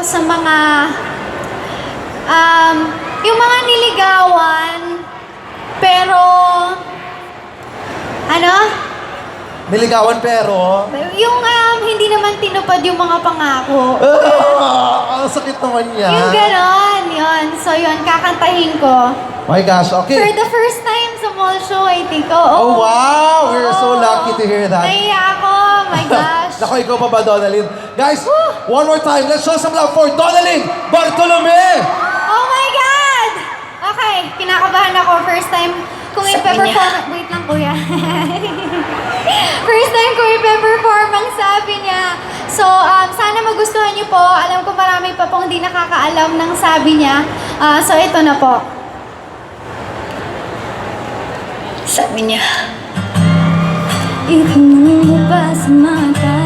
sa mga, yung mga niligawan, pero, ano? Niligawan pero... Yung hindi naman tinupad yung mga pangako. Ang sakit naman niya. Yung ganon, yun. So yun, kakantahin ko. My gosh, For okay. the first time sa mall show, I think. Oh, wow! We're so lucky to hear that. Naiya ako, my gosh. Nako, ikaw pa ba, Donalyn? Guys, one more time. Let's show some love for Donalyn Bartolome! Oh my God! Okay, kinakabahan ako. First time kung ipe-perform... Wait lang, kuya. First time kung ipe-perform ang sabi niya. So, sana magustuhan niyo po. Alam ko marami pa pong hindi nakakaalam ng sabi niya. So, ito na po. Sabi niya, itinong mo ba sa mga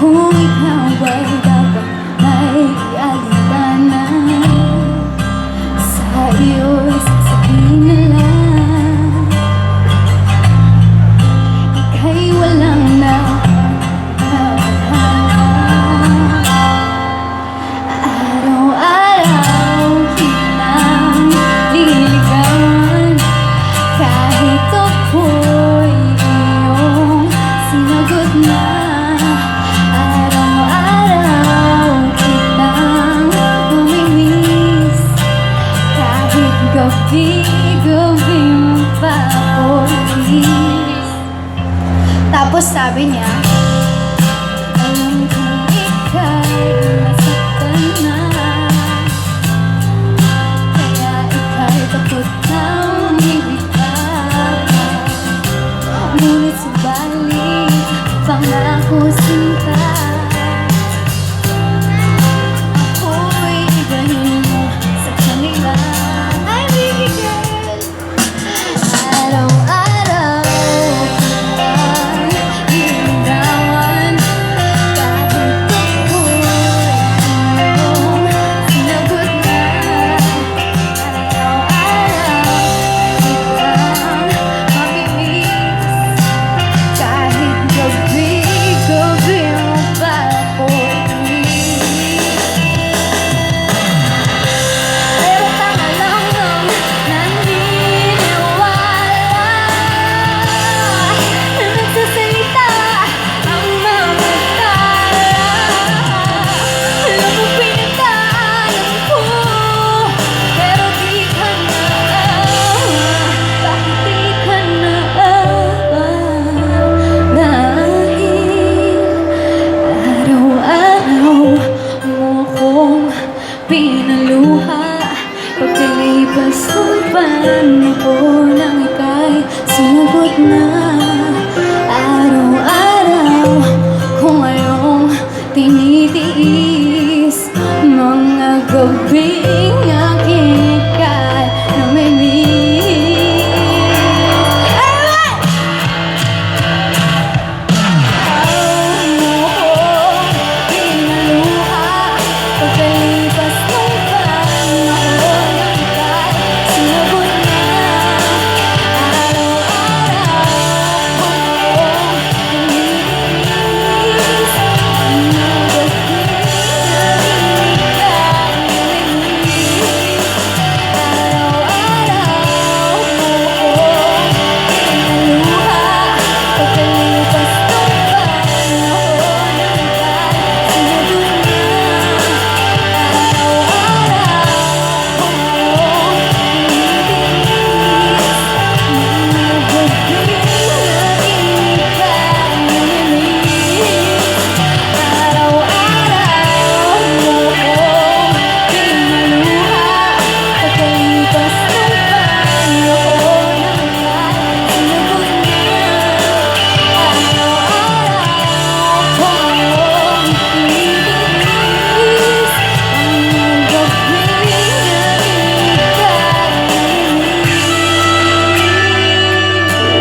kung ikaw ay dapat ay alitanan, sa iyo'y sasabihin nila, ika'y walang araw-araw kitang liligawan, kahit ako'y iyong sinagot na. Gabi mo pa ako inis. Tapos sabi niya, alam kong ika'y nasaktan na, kaya ika'y takot na umibig ka. Ngunit subalit pangako sinta, ako'y ibahin mo sa kanila. Araw-araw kitang liligawan, kahit ako'y iyong sinagot na. Araw-araw kitang mamimiss, kahit gabi mo pa ako inis. Pero tanga lang nang naniniwala na nagsasalita ang mga tala. Alam mo pinagdaanan ko, pero di ka na. Bakit di ka na? Dahil araw-araw mo kong pinaluha, pagkalipas ng panahon ang ika'y sinagot na. Araw-araw kung anong tinitiis, mga gabing aking ika'y namimiss. Alright! Araw mo kong pinaluha, pagkalipas ng panahon ang ika'y sinagot na. Araw-araw kung tinitiis, mga gabing aking ika'y namimiss. Araw-araw mo kong pinaluha, pagkalipas ng panahon ang ika'y sinagot na. Araw-araw kung tinitiis, mga gabing aking ika'y namimiss. Araw-araw mo kong pinaluha, pagkalipas ng panahon ang ika'y sinagot na. Araw-araw kung tinitiis, mga gabing aking ika'y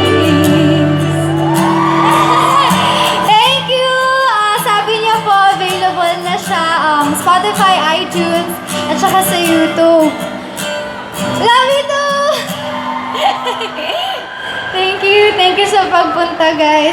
namimiss. Thank you! Sabi niya po, available na siya Spotify, iTunes, at saka sa YouTube. Love you too! Thank you sa pagpunta, guys.